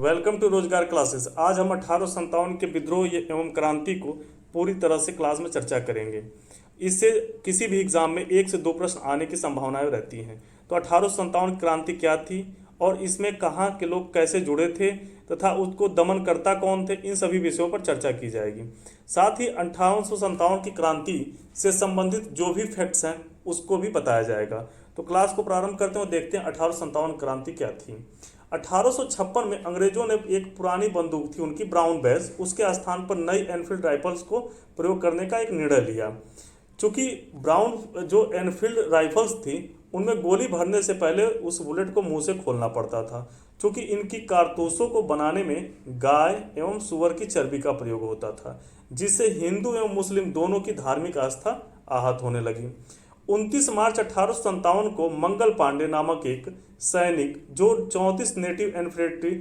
Welcome to रोजगार classes. आज हम 1857 के विद्रोह एवं क्रांति को पूरी तरह से क्लास में चर्चा करेंगे। इससे किसी भी एग्जाम में 1 से 2 प्रश्न आने की संभावनाएं रहती हैं। तो 1857 क्रांति क्या थी और इसमें कहाँ के लोग कैसे जुड़े थे तथा उसको दमनकर्ता कौन थे, इन सभी विषयों पर चर्चा की जाएगी। साथ ही 1857 की क्रांति से संबंधित जो भी फैक्ट्स हैं उसको भी बताया जाएगा। तो क्लास को प्रारंभ करते हैं और देखते हैं 1857 क्रांति क्या थी। 1856 में अंग्रेजों ने एक पुरानी बंदूक थी उनकी ब्राउन बैस, उसके स्थान पर नई एनफील्ड राइफल्स को प्रयोग करने का एक निर्णय लिया। चूंकि ब्राउन जो एनफील्ड राइफल्स थी उनमें गोली भरने से पहले उस बुलेट को मुंह से खोलना पड़ता था। चूंकि इनकी कारतूसों को बनाने में गाय एवं सुअर की चर्बी का प्रयोग होता था, जिससे हिंदू एवं मुस्लिम दोनों की धार्मिक आस्था आहत होने लगी। 29 मार्च 1857 को मंगल पांडे नामक एक सैनिक जो 34 नेटिव इन्फेंट्री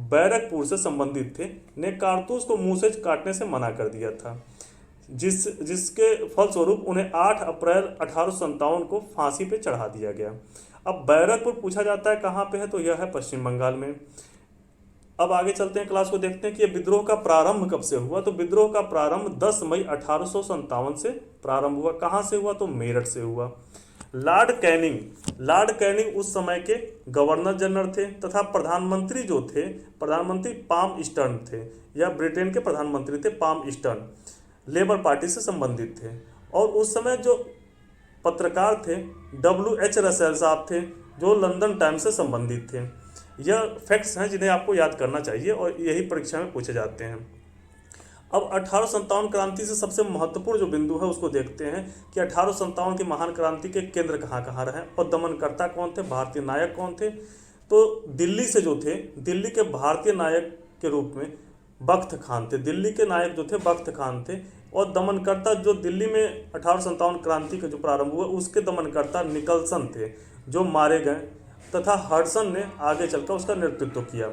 बैरकपुर से संबंधित थे ने कारतूस को मुंह से काटने से मना कर दिया था, जिसके फलस्वरूप उन्हें 8 अप्रैल 1857 को फांसी पे चढ़ा दिया गया। अब बैरकपुर पूछा जाता है कहाँ पे है, तो यह है पश्चिम बंगाल में। अब आगे चलते हैं, क्लास को देखते हैं कि ये विद्रोह का प्रारंभ कब से हुआ। तो विद्रोह का प्रारंभ 10 मई 1857 से प्रारंभ हुआ। कहाँ से हुआ, तो मेरठ से हुआ। लॉर्ड कैनिंग उस समय के गवर्नर जनरल थे तथा प्रधानमंत्री जो थे, प्रधानमंत्री पाम ईस्टर्न थे, या ब्रिटेन के प्रधानमंत्री थे पाम ईस्टर्न, लेबर पार्टी से संबंधित थे। और उस समय जो पत्रकार थे WH रसेल साहब थे, जो लंदन टाइम्स से संबंधित थे। यह फैक्ट्स हैं जिन्हें आपको याद करना चाहिए और यही परीक्षा में पूछे जाते हैं। अब 1857 क्रांति से सबसे महत्वपूर्ण जो बिंदु है उसको देखते हैं कि 1857 की महान क्रांति के केंद्र कहाँ कहाँ रहे और दमनकर्ता कौन थे, भारतीय नायक कौन थे। तो दिल्ली से जो थे, दिल्ली के भारतीय नायक के रूप में बख्त खान थे, दिल्ली के नायक जो थे बख्त खान थे। और दमनकर्ता जो दिल्ली में 1857 क्रांति का जो प्रारंभ हुआ उसके दमनकर्ता निकलसन थे, जो मारे गए, तथा हडसन ने आगे चलकर उसका नेतृत्व किया।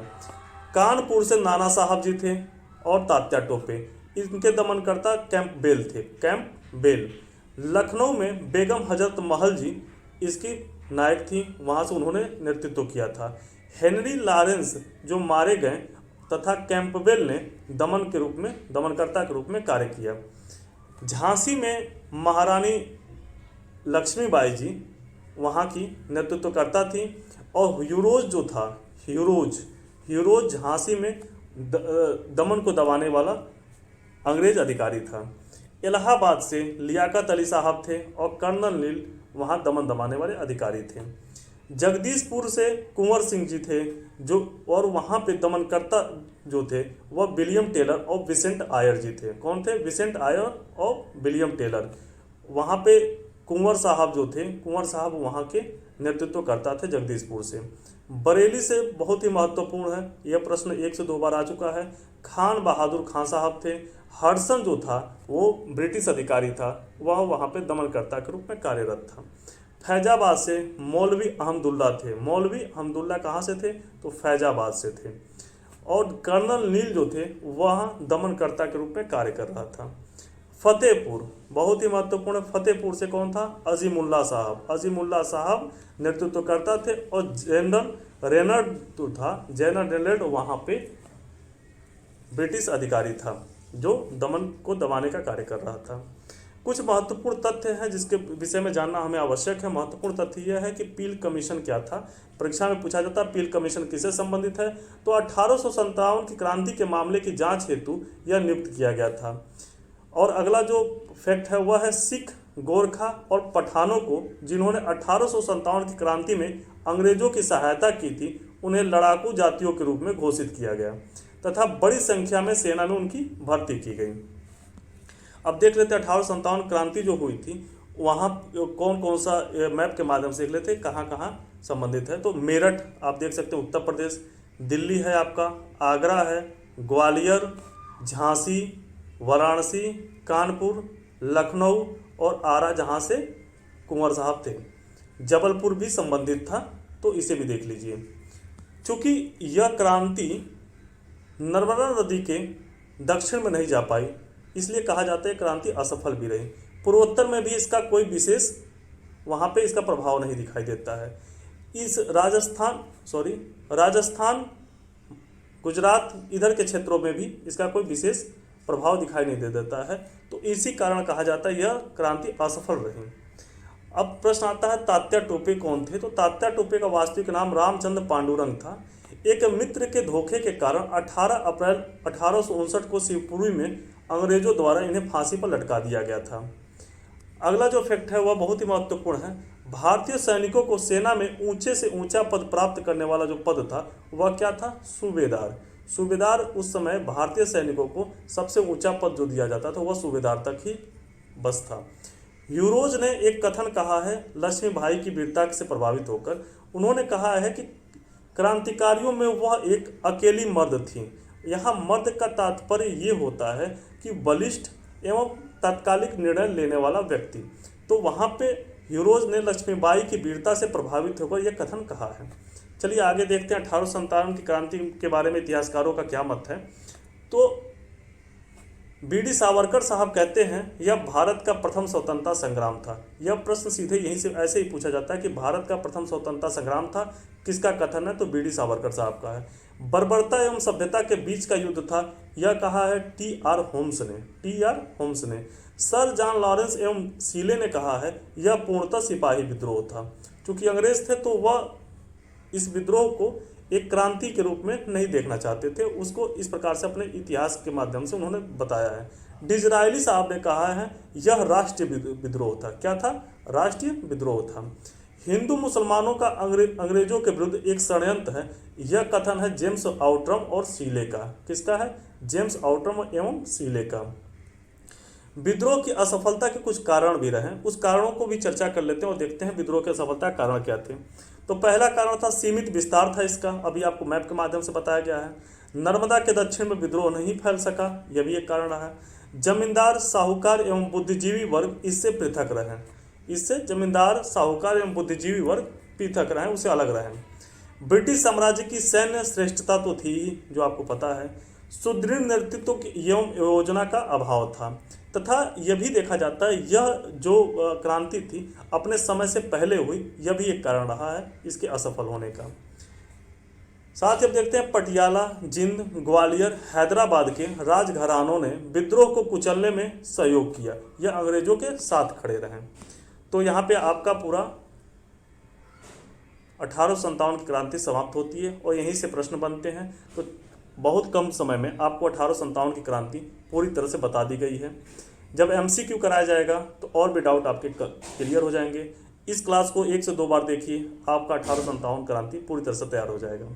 कानपुर से नाना साहब जी थे और तात्या टोपे, इनके दमनकर्ता कैंपबेल थे, कैंपबेल। लखनऊ में बेगम हजरत महल जी इसकी नायक थी, वहाँ से उन्होंने नेतृत्व किया था। हेनरी लॉरेंस जो मारे गए तथा कैंपबेल ने दमनकर्ता के रूप में कार्य किया। झांसी में महारानी लक्ष्मीबाई जी वहाँ की नेतृत्वकर्ता थी। और ह्यूरोज जो था, ह्यूरोज झांसी में दमन को दबाने वाला अंग्रेज अधिकारी था। इलाहाबाद से लियाकत अली साहब थे और कर्नल नील वहाँ दमन दबाने वाले अधिकारी थे। जगदीशपुर से कुंवर सिंह जी थे जो, और वहाँ पे दमनकर्ता जो थे वह विलियम टेलर और विसेंट आयर जी थे। कौन थे, विसेंट आयर और विलियम टेलर। वहाँ पे कुंवर साहब जो थे, कुंवर साहब वहाँ के नेतृत्व करता थे जगदीशपुर से। बरेली से बहुत ही महत्वपूर्ण है, यह प्रश्न 1 से 2 बार आ चुका है। खान बहादुर खान साहब थे। हडसन जो था वो ब्रिटिश अधिकारी था, वह वहाँ पे दमनकर्ता के रूप में कार्यरत था। फैजाबाद से मौलवी अहमदुल्ला थे। मौलवी अहमदुल्ला कहाँ से थे, तो फैजाबाद से थे। और कर्नल नील जो थे वह दमनकर्ता के रूप में कार्य कर रहा था। फतेहपुर बहुत ही महत्वपूर्ण, फतेहपुर से कौन था, अजीमुल्ला साहब। अजीमुल्ला साहब नेतृत्व करता थे। और जनरल रेनल्ड जो था, जनरल रेनल्ड वहाँ पे ब्रिटिश अधिकारी था जो दमन को दबाने का कार्य कर रहा था। कुछ महत्वपूर्ण तथ्य हैं जिसके विषय में जानना हमें आवश्यक है। महत्वपूर्ण तथ्य यह है कि पील कमीशन क्या था, परीक्षा में पूछा जाता है पील कमीशन किससे संबंधित है। तो 1857 की क्रांति के मामले की जांच हेतु यह नियुक्त किया गया था। और अगला जो फैक्ट है वह है सिख, गोरखा और पठानों को जिन्होंने 1857 की क्रांति में अंग्रेजों की सहायता की थी, उन्हें लड़ाकू जातियों के रूप में घोषित किया गया तथा बड़ी संख्या में सेना में उनकी भर्ती की गई। अब देख लेते हैं 1857 क्रांति जो हुई थी वहाँ कौन कौन सा मैप के माध्यम से देख लेते हैं कहाँ कहाँ संबंधित है। तो मेरठ आप देख सकते हैं उत्तर प्रदेश, दिल्ली है आपका, आगरा है, ग्वालियर, झांसी, वाराणसी, कानपुर, लखनऊ और आरा जहाँ से कुंवर साहब थे। जबलपुर भी संबंधित था, तो इसे भी देख लीजिए। चूँकि यह क्रांति नर्मदा नदी के दक्षिण में नहीं जा पाई, इसलिए कहा जाता है क्रांति असफल भी रही। पूर्वोत्तर में भी इसका कोई विशेष वहाँ पे इसका प्रभाव नहीं दिखाई देता है। इस राजस्थान गुजरात इधर के क्षेत्रों में भी इसका कोई विशेष प्रभाव दिखाई नहीं दे देता है। तो इसी कारण कहा जाता है यह क्रांति असफल रही। अब प्रश्न आता है तात्या टोपे कौन थे। तो तात्या टोपे का वास्तविक नाम रामचंद्र पांडुरंग था। एक मित्र के धोखे के कारण 18 अप्रैल 1859 को शिवपुरी में अंग्रेजों द्वारा इन्हें फांसी पर लटका दिया गया था। अगला जो फैक्ट है वह बहुत ही महत्वपूर्ण है। भारतीय सैनिकों को सेना में ऊंचे से ऊंचा पद प्राप्त करने वाला जो पद था वह क्या था? सूबेदार। सूबेदार उस समय भारतीय सैनिकों को सबसे ऊंचा पद जो दिया जाता था वह सूबेदार तक ही बस था। यूरोज ने एक कथन कहा है लक्ष्मीबाई की वीरता से प्रभावित होकर। उन्होंने कहा है कि क्रांतिकारियों में वह एक अकेली मर्द थी। यहाँ मर्द का तात्पर्य ये होता है कि बलिष्ठ एवं तात्कालिक निर्णय लेने वाला व्यक्ति। तो वहाँ पे यूरोज ने लक्ष्मीबाई की वीरता से प्रभावित होकर यह कथन कहा है। चलिए आगे देखते हैं 1857 की क्रांति के बारे में इतिहासकारों का क्या मत है। तो बी.डी. सावरकर साहब कहते हैं यह भारत का प्रथम स्वतंत्रता संग्राम था। यह प्रश्न सीधे यहीं से ऐसे ही पूछा जाता है कि भारत का प्रथम स्वतंत्रता संग्राम था, किसका कथन है? तो बी.डी. सावरकर साहब का है। बर्बरता एवं सभ्यता के बीच का युद्ध था, यह कहा है टी.आर. होम्स ने। सर जॉन लॉरेंस एवं सीले ने कहा है यह पूर्णतः सिपाही विद्रोह था। क्योंकि अंग्रेज थे तो वह इस विद्रोह को एक क्रांति के रूप में नहीं देखना चाहते थे, उसको इस प्रकार से अपने इतिहास के माध्यम से उन्होंने बताया है। डिजरायली साहब ने कहा है यह राष्ट्रीय विद्रोह था। क्या था? राष्ट्रीय विद्रोह था। हिंदू मुसलमानों का अंग्रेजों के विरुद्ध एक षड्यंत्र है, यह कथन है जेम्स आउट्रम और सीले का। किसका है? जेम्स आउट्रम एवं सीले का। विद्रोह की असफलता के कुछ कारण भी रहे, उस कारणों को भी चर्चा कर लेते हैं और देखते हैं विद्रोह की असफलता के कारण क्या थे। तो पहला कारण था सीमित विस्तार था इसका, अभी आपको मैप के माध्यम से बताया गया है। नर्मदा के दक्षिण में विद्रोह नहीं फैल सका, यह भी एक कारण रहा। जमींदार, साहूकार एवं बुद्धिजीवी वर्ग इससे पृथक रहे। इससे जमींदार, साहूकार एवं बुद्धिजीवी वर्ग पृथक रहे, उसे अलग रहे। ब्रिटिश साम्राज्य की सैन्य श्रेष्ठता तो थी ही, जो आपको पता है। सुदृढ़ नेतृत्व एवं योजना का अभाव था, तथा यह भी देखा जाता है यह जो क्रांति थी अपने समय से पहले हुई, यह भी एक कारण रहा है इसके असफल होने का। साथ ही अब देखते हैं पटियाला, जिंद, ग्वालियर, हैदराबाद के राजघरानों ने विद्रोह को कुचलने में सहयोग किया, यह अंग्रेजों के साथ खड़े रहे। तो यहाँ पे आपका पूरा 1857 की क्रांति समाप्त होती है और यहीं से प्रश्न बनते हैं। तो बहुत कम समय में आपको 1857 की क्रांति पूरी तरह से बता दी गई है। जब MCQ कराया जाएगा तो और भी डाउट आपके क्लियर हो जाएंगे। इस क्लास को 1 से 2 बार देखिए, आपका 1857 क्रांति पूरी तरह से तैयार हो जाएगा।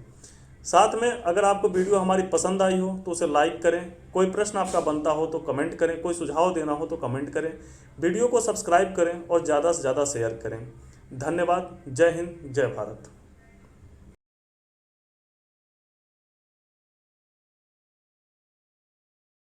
साथ में अगर आपको वीडियो हमारी पसंद आई हो तो उसे लाइक करें, कोई प्रश्न आपका बनता हो तो कमेंट करें, कोई सुझाव देना हो तो कमेंट करें, वीडियो को सब्सक्राइब करें और ज़्यादा से ज़्यादा शेयर करें। धन्यवाद। जय हिंद, जय भारत।